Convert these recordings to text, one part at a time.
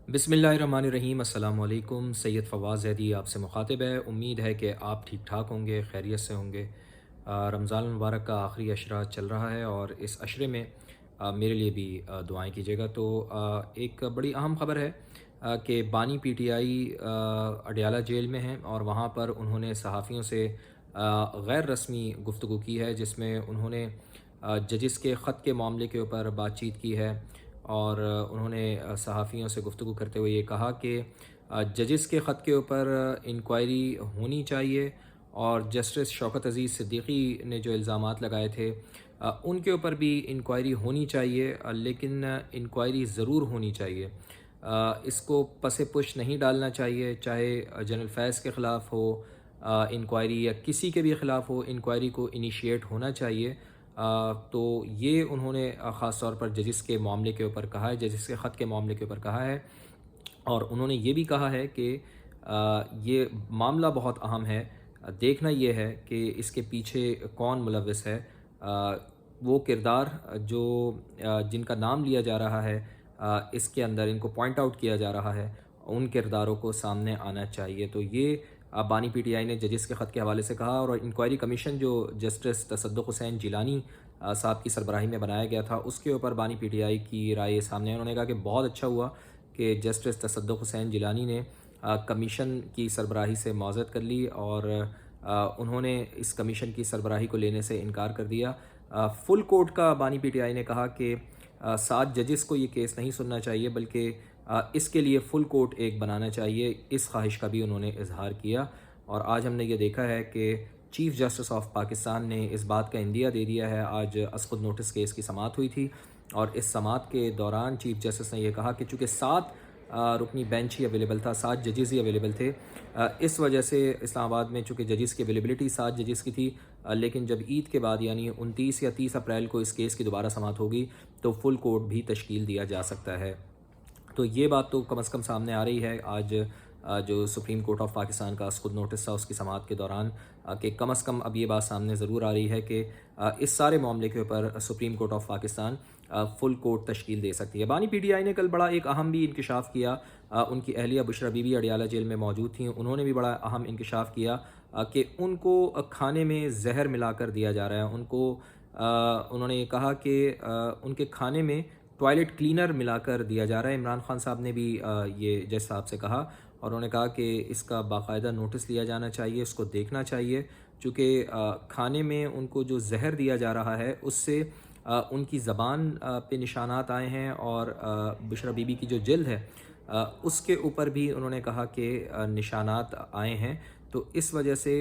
बिस्मिल्लाहिर्रहमानिर्रहीम। अस्सलाम वालेकुम। सैयद फ़वाज़ ज़ैदी आपसे मुखातिब है। उम्मीद है कि आप ठीक ठाक होंगे, खैरियत से होंगे। रमज़ान मुबारक का आखिरी अशरा चल रहा है और इस अशरे में मेरे लिए भी दुआएं कीजिएगा। तो एक बड़ी अहम ख़बर है कि बानी पीटीआई अडयाला जेल में हैं और वहाँ पर उन्होंने सहाफ़ियों से गैर रस्मी गुफ्तगू की है, जिसमें उन्होंने जजिस के ख़त के मामले के ऊपर बातचीत की है। और उन्होंने सहाफ़ियों से गुफ्तगू करते हुए ये कहा कि जजिस के ख़त के ऊपर इंक्वायरी होनी चाहिए और जस्टिस शौकत अज़ीज़ सिद्दीकी ने जो इल्ज़ामात लगाए थे उनके ऊपर भी इंक्वायरी होनी चाहिए, लेकिन इंक्वायरी ज़रूर होनी चाहिए। इसको पसे पुश नहीं डालना चाहिए, चाहे जनरल फैज़ के ख़िलाफ़ हो इंक्वायरी या किसी के भी ख़िलाफ़ हो, इंक्वायरी को इनिशिएट होना चाहिए। तो ये उन्होंने ख़ास तौर पर जजिस के मामले के ऊपर कहा है, जजिस के ख़त के मामले के ऊपर कहा है। और उन्होंने ये भी कहा है कि ये मामला बहुत अहम है। देखना ये है कि इसके पीछे कौन मुलव्विस है। वो किरदार जो जिनका नाम लिया जा रहा है, इसके अंदर इनको पॉइंट आउट किया जा रहा है, उन किरदारों को सामने आना चाहिए। तो ये बानी पीटीआई ने जजिस के ख़त के हवाले से कहा। और इंक्वायरी कमीशन जो जस्टिस तसद्दुक़ हुसैन जिलानी साहब की सरबराही में बनाया गया था, उसके ऊपर बानी पीटीआई की राय सामने है। उन्होंने कहा कि बहुत अच्छा हुआ कि जस्टिस तसद्दुक़ हुसैन जिलानी ने कमीशन की सरबराही से मुआज़रत कर ली और उन्होंने इस कमीशन की सरबराही को लेने से इनकार कर दिया। फुल कोर्ट का बानी पीटीआई ने कहा कि 7 जजिस को ये केस नहीं सुनना चाहिए, बल्कि इसके लिए फ़ुल कोर्ट एक बनाना चाहिए। इस ख्वाहिश का भी उन्होंने इजहार किया। और आज हमने ये देखा है कि चीफ़ जस्टिस ऑफ पाकिस्तान ने इस बात का इंदिया दे दिया है। आज अस्कुद नोटिस केस की समाअत हुई थी और इस समाअत के दौरान चीफ़ जस्टिस ने यह कहा कि चूँकि 7 रुकनी बेंच ही अवेलेबल था, 7 जजेस ही अवेलेबल थे, इस वजह से इस्लामाबाद में चूँकि जजेस की अवेलेबिलिटी 7 जजेस की थी, लेकिन जब ईद के बाद यानी 29 या 30 अप्रैल को इस केस की दोबारा समाअत होगी तो फुल कोर्ट भी तश्कील दिया जा सकता है। तो ये बात तो कम से कम सामने आ रही है आज जो सुप्रीम कोर्ट ऑफ पाकिस्तान का खुद नोटिस था उसकी समाअत के दौरान, कि कम से कम अब ये बात सामने ज़रूर आ रही है कि इस सारे मामले के ऊपर supreme court of Pakistan full court तश्कील दे सकती है। बानी पीटीआई ने कल बड़ा एक अहम भी इंकशाफ किया। उनकी अहलिया बुशरा बीबी अडयाला जेल में मौजूद थी। उन्होंने भी बड़ा अहम इंकशाफ किया कि उनको खाने में जहर मिलाकर दिया जा रहा है। उन्होंने ये कहा कि उनके खाने में टॉयलेट क्लीनर मिलाकर दिया जा रहा है। इमरान खान साहब ने भी ये जज साहब से कहा और उन्होंने कहा कि इसका बाकायदा नोटिस लिया जाना चाहिए, इसको देखना चाहिए, चूँकि खाने में उनको जो जहर दिया जा रहा है उससे उनकी ज़बान पे निशानात आए हैं और बुशरा बीबी की जो जिल्द है उसके ऊपर भी उन्होंने कहा कि निशानात आए हैं। तो इस वजह से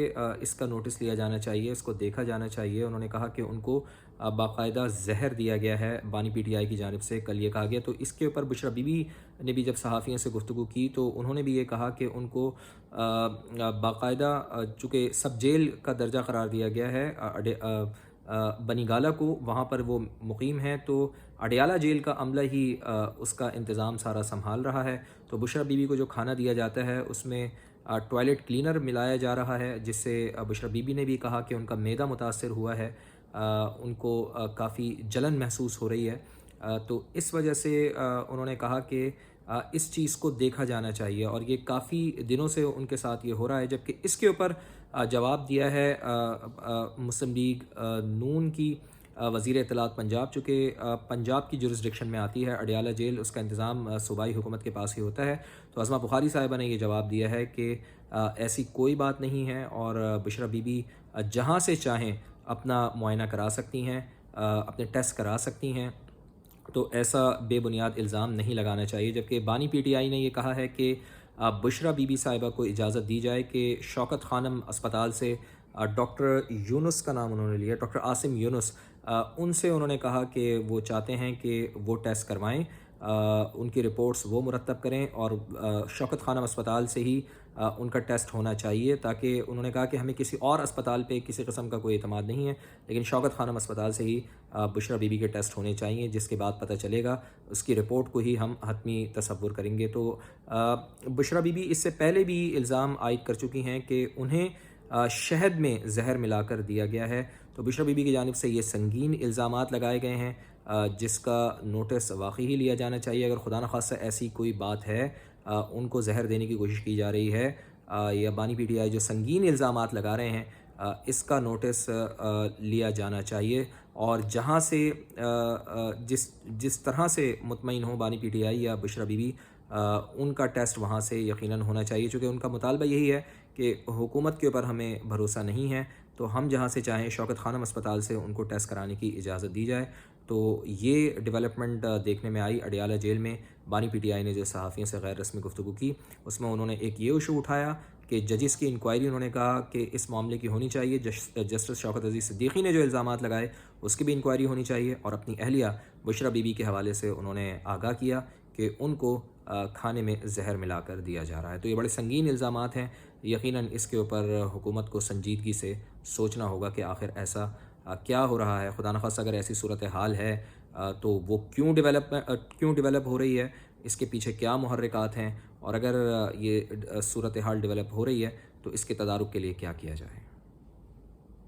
इसका नोटिस लिया जाना चाहिए, इसको देखा जाना चाहिए। उन्होंने कहा कि उनको बाकायदा जहर दिया गया है बानी पीटीआई की जानिब से, कल ये कहा गया। तो इसके ऊपर बुशरा बीबी ने भी जब सहाफ़ियों से गुफ्तगू की तो उन्होंने भी ये कहा कि उनको बाकायदा चूँकि सब जेल का दर्जा करार दिया गया है बनीगाला को, वहाँ पर वो मुकीम हैं, तो अडयाला जेल का अमला ही उसका इंतज़ाम सारा संभाल रहा है। तो बुशरा बीबी को जो खाना दिया जाता है उसमें टॉयलेट क्लीनर मिलाया जा रहा है, जिससे बुशरा बीबी ने भी कहा कि उनका मैदा मुतासर हुआ है, उनको काफ़ी जलन महसूस हो रही है। तो इस वजह से उन्होंने कहा कि इस चीज़ को देखा जाना चाहिए और ये काफ़ी दिनों से उनके साथ ये हो रहा है। जबकि इसके ऊपर जवाब दिया है मुस्लिम लीग नून की वज़ीर इत्तलात पंजाब, चूँकि पंजाब की जुरिस्डिक्शन में आती है अडयाला जेल, उसका इंतज़ाम सूबाई हुकूमत के पास ही होता है। तो अज़मा बुखारी साहिबा ने ये जवाब दिया है कि ऐसी कोई बात नहीं है और बुशरा बीबी जहाँ से चाहें अपना मुआयना करा सकती हैं, अपने टेस्ट करा सकती हैं। तो ऐसा बेबुनियाद इल्ज़ाम नहीं लगाना चाहिए। जबकि बानी पीटीआई ने ये कहा है कि बुशरा बीबी साहिबा को इजाज़त दी जाए कि शौकत खानम अस्पताल से डॉक्टर यूनुस का नाम उन्होंने लिया, डॉक्टर आसिम यूनुस, उनसे उन्होंने कहा कि वो चाहते हैं कि वो टेस्ट करवाएं, उनकी रिपोर्ट्स वो मुरतब करें और शौकत खानम अस्पताल से ही उनका टेस्ट होना चाहिए, ताकि उन्होंने कहा कि हमें किसी और अस्पताल पे किसी किस्म का कोई एतमाद नहीं है, लेकिन शौकत खानम अस्पताल से ही बुशरा बीबी के टेस्ट होने चाहिए, जिसके बाद पता चलेगा, उसकी रिपोर्ट को ही हम हतमी तसव्वुर करेंगे। तो बुशरा बीबी इससे पहले भी इल्ज़ाम आयद कर चुकी हैं कि उन्हें शहद में जहर मिलाकर दिया गया है। तो बुशरा बीबी की जानिब से ये संगीन इल्ज़ामात लगाए गए हैं। جس کا نوٹس واقعی ہی لیا جانا چاہیے. اگر خدا نخواستہ ایسی کوئی بات ہے، ان کو زہر دینے کی کوشش کی جا رہی ہے، یا بانی پی ٹی آئی جو سنگین الزامات لگا رہے ہیں، اس کا نوٹس لیا جانا چاہیے. اور جہاں سے جس طرح سے مطمئن ہو بانی پی ٹی آئی یا بشرا بی بی، ان کا ٹیسٹ وہاں سے یقیناً ہونا چاہیے، چونکہ ان کا مطالبہ یہی ہے کہ حکومت کے اوپر ہمیں بھروسہ نہیں ہے، تو ہم جہاں سے چاہیں شوکت خانم اسپتال سے ان کو ٹیسٹ کرانے کی اجازت دی جائے. تو یہ ڈیولپمنٹ دیکھنے میں آئی اڈیالہ جیل میں. بانی پی ٹی آئی نے جو صحافیوں سے غیر رسمی گفتگو کی، اس میں انہوں نے ایک یہ ایشو اٹھایا کہ ججز کی انکوائری، انہوں نے کہا کہ اس معاملے کی ہونی چاہیے. جسٹس شوکت عزیز صدیقی نے جو الزامات لگائے اس کی بھی انکوائری ہونی چاہیے. اور اپنی اہلیہ بشرا بی بی کے حوالے سے انہوں نے آگاہ کیا کہ ان کو کھانے میں زہر ملا کر دیا جا رہا ہے. تو یہ بڑے سنگین الزامات ہیں. یقیناً اس کے اوپر حکومت کو سنجیدگی سے سوچنا ہوگا کہ آخر ایسا کیا ہو رہا ہے. خدا نخواستہ اگر ایسی صورتحال ہے تو وہ کیوں ڈیولپ ہو رہی ہے، اس کے پیچھے کیا محرکات ہیں، اور اگر یہ صورتحال ڈیولپ ہو رہی ہے تو اس کے تدارک کے لیے کیا کیا جائے.